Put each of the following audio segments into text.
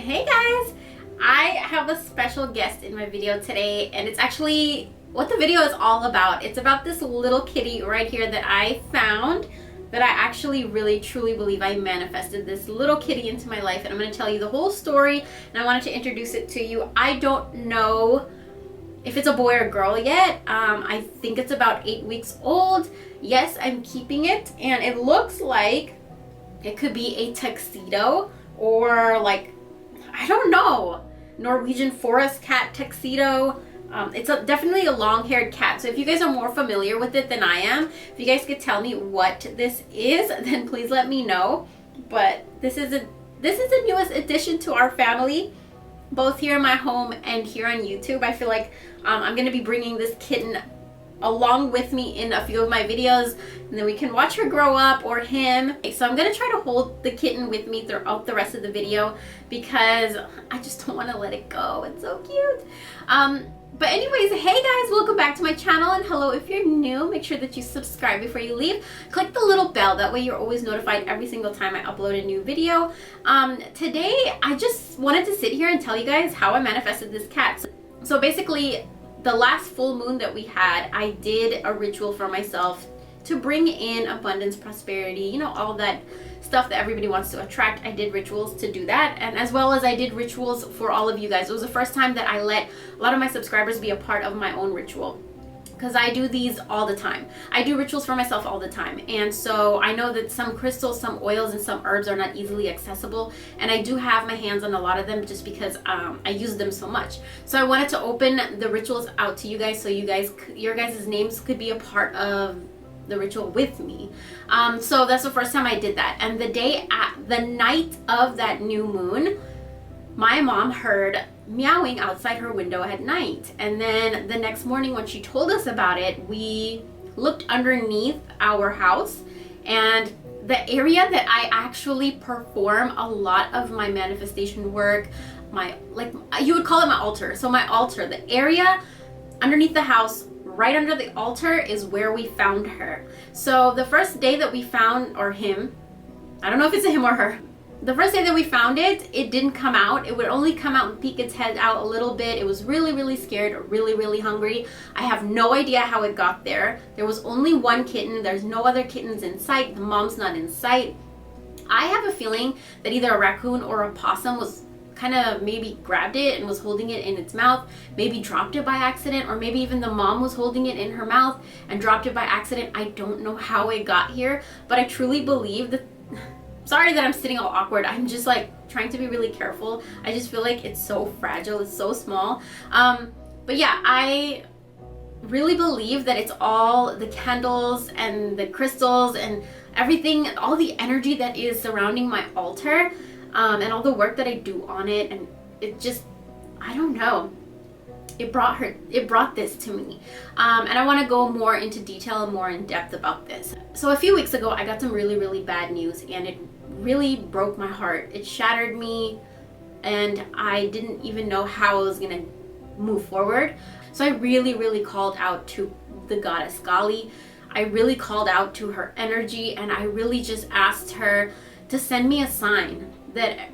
Hey guys, I have a special guest in my video today, and it's actually what the video is all about. It's about this little kitty right here that I found, that I actually really truly believe I manifested this little kitty into my life, and I'm going to tell you the whole story, and I wanted to introduce it to you. I don't know if it's a boy or girl yet. I think it's about 8 weeks old. Yes, I'm keeping it, and it looks like it could be a tuxedo or like, I don't know, Norwegian forest cat tuxedo. It's definitely a long-haired cat. So if you guys are more familiar with it than I am, if you guys could tell me what this is, then please let me know. But this is the newest addition to our family, both here in my home and here on YouTube. I feel like I'm going to be bringing this kitten along with me in a few of my videos, and then we can watch her grow up, or him. So I'm going to try to hold the kitten with me throughout the rest of the video because I just don't want to let it go. It's so cute. But anyways, hey guys, welcome back to my channel, and hello if you're new. Make sure that you subscribe before you leave. Click the little bell, that way you're always notified every single time I upload a new video. Today I just wanted to sit here and tell you guys how I manifested this cat. So basically, the last full moon that we had, I did a ritual for myself to bring in abundance, prosperity, you know, all that stuff that everybody wants to attract. I did rituals to do that, and as well as I did rituals for all of you guys. It was the first time that I let a lot of my subscribers be a part of my own ritual, because I do these all the time. I do rituals for myself all the time, and so I know that some crystals, some oils, and some herbs are not easily accessible, and I do have my hands on a lot of them just because I use them so much. So I wanted to open the rituals out to you guys, so your guys' names could be a part of the ritual with me. So that's the first time I did that, and the night of that new moon, my mom heard meowing outside her window at night. And then the next morning when she told us about it, we looked underneath our house, and the area that I actually perform a lot of my manifestation work, you would call it my altar. So my altar, the area underneath the house, right under the altar, is where we found her. So the first day that we found, or him, I don't know if it's a him or her, the first day that we found it, it didn't come out. It would only come out and peek its head out a little bit. It was really, really scared, really, really hungry. I have no idea how it got there. There was only one kitten. There's no other kittens in sight. The mom's not in sight. I have a feeling that either a raccoon or a possum was kind of maybe grabbed it and was holding it in its mouth, maybe dropped it by accident, or maybe even the mom was holding it in her mouth and dropped it by accident. I don't know how it got here, but I truly believe that, sorry that I'm sitting all awkward, I'm just like trying to be really careful. I just feel like it's so fragile, it's so small. But yeah, I really believe that it's all the candles and the crystals and everything, all the energy that is surrounding my altar, and all the work that I do on it, and it just, I don't know, it brought this to me. And I want to go more into detail and more in depth about this. So a few weeks ago, I got some really, really bad news, and it really broke my heart. It shattered me, and I didn't even know how I was gonna move forward. So I really, really called out to the goddess Kali. I really called out to her energy, and I really just asked her to send me a sign that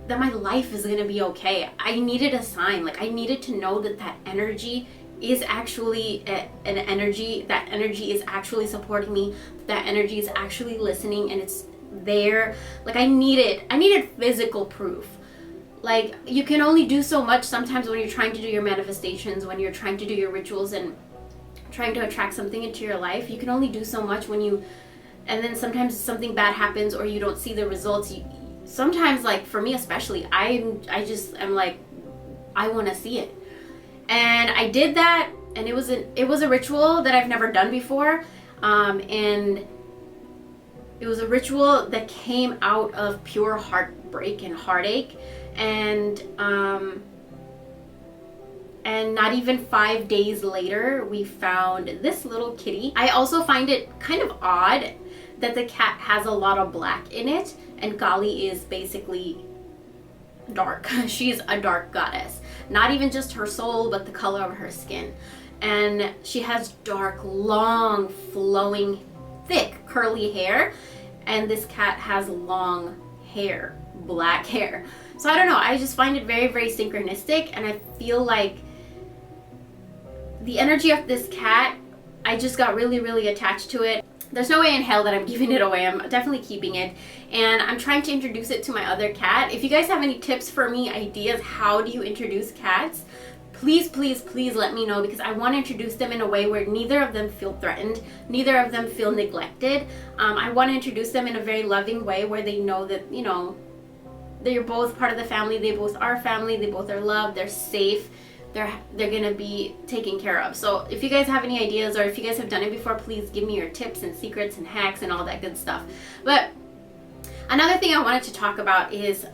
my life is gonna be okay. I needed a sign. Like, I needed to know that energy is actually an energy. That energy is actually supporting me. That energy is actually listening, and it's there. Like, I needed physical proof. Like, you can only do so much sometimes when you're trying to do your manifestations, when you're trying to do your rituals and trying to attract something into your life. You can only do so much and then sometimes something bad happens, or you don't see the results. Sometimes, like for me especially, I just am like, I want to see it. And I did that, and it was a ritual that I've never done before, and it was a ritual that came out of pure heartbreak and heartache, and not even 5 days later, we found this little kitty. I also find it kind of odd that the cat has a lot of black in it, and Kali is basically dark. She's a dark goddess. Not even just her soul, but the color of her skin. And she has dark, long, flowing, thick, curly hair, and this cat has long hair, black hair. So I don't know, I just find it very, very synchronistic, and I feel like the energy of this cat, I just got really, really attached to it. There's no way in hell that I'm giving it away. I'm definitely keeping it, and I'm trying to introduce it to my other cat. If you guys have any tips for me, ideas, how do you introduce cats, please, please, please let me know, because I want to introduce them in a way where neither of them feel threatened, neither of them feel neglected. I want to introduce them in a very loving way where they know that, you know, they're both part of the family, they both are family, they both are loved, they're safe, they're gonna be taken care of. So if you guys have any ideas, or if you guys have done it before, please give me your tips and secrets and hacks and all that good stuff. But another thing I wanted to talk about is,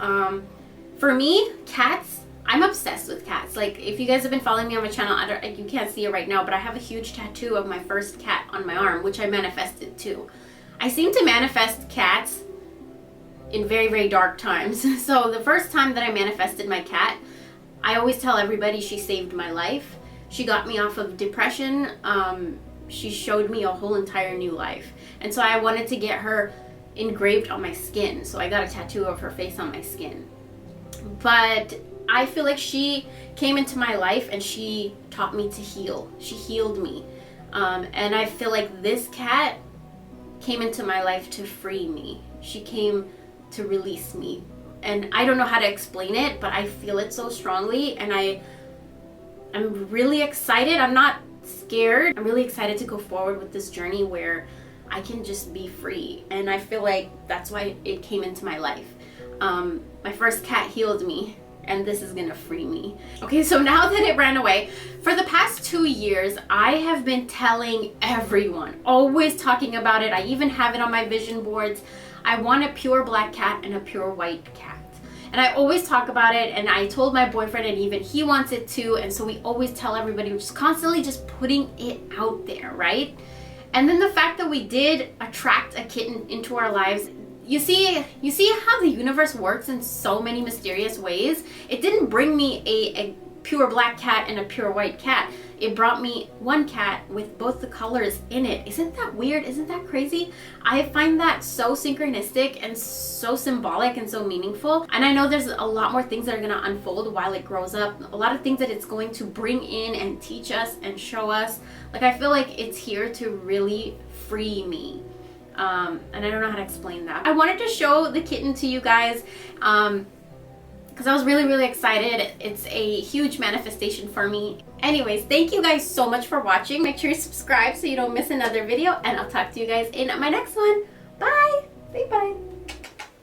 for me, cats, I'm obsessed with cats. Like, if you guys have been following me on my channel, you can't see it right now, but I have a huge tattoo of my first cat on my arm, which I manifested too. I seem to manifest cats in very, very dark times. So the first time that I manifested my cat, I always tell everybody she saved my life. She got me off of depression. She showed me a whole entire new life. And so I wanted to get her engraved on my skin. So I got a tattoo of her face on my skin. But I feel like she came into my life and she taught me to heal. She healed me. And I feel like this cat came into my life to free me. She came to release me. And I don't know how to explain it, but I feel it so strongly, and I'm really excited. I'm not scared. I'm really excited to go forward with this journey where I can just be free. And I feel like that's why it came into my life. My first cat healed me, and this is gonna free me. Okay, so now that it ran away, for the past 2 years, I have been telling everyone, always talking about it. I even have it on my vision boards. I want a pure black cat and a pure white cat. And I always talk about it, and I told my boyfriend, and even he wants it too. And so we always tell everybody, we're just constantly just putting it out there, right? And then the fact that we did attract a kitten into our lives, you see how the universe works in so many mysterious ways. It didn't bring me a pure black cat and a pure white cat. It brought me one cat with both the colors in it. Isn't that weird? Isn't that crazy? I find that so synchronistic and so symbolic and so meaningful. And I know there's a lot more things that are gonna unfold while it grows up. A lot of things that it's going to bring in and teach us and show us. Like, I feel like it's here to really free me. And I don't know how to explain that. I wanted to show the kitten to you guys, because I was really, really excited. It's a huge manifestation for me. Anyways, thank you guys so much for watching. Make sure you subscribe so you don't miss another video, and I'll talk to you guys in my next one. Bye! Bye-bye.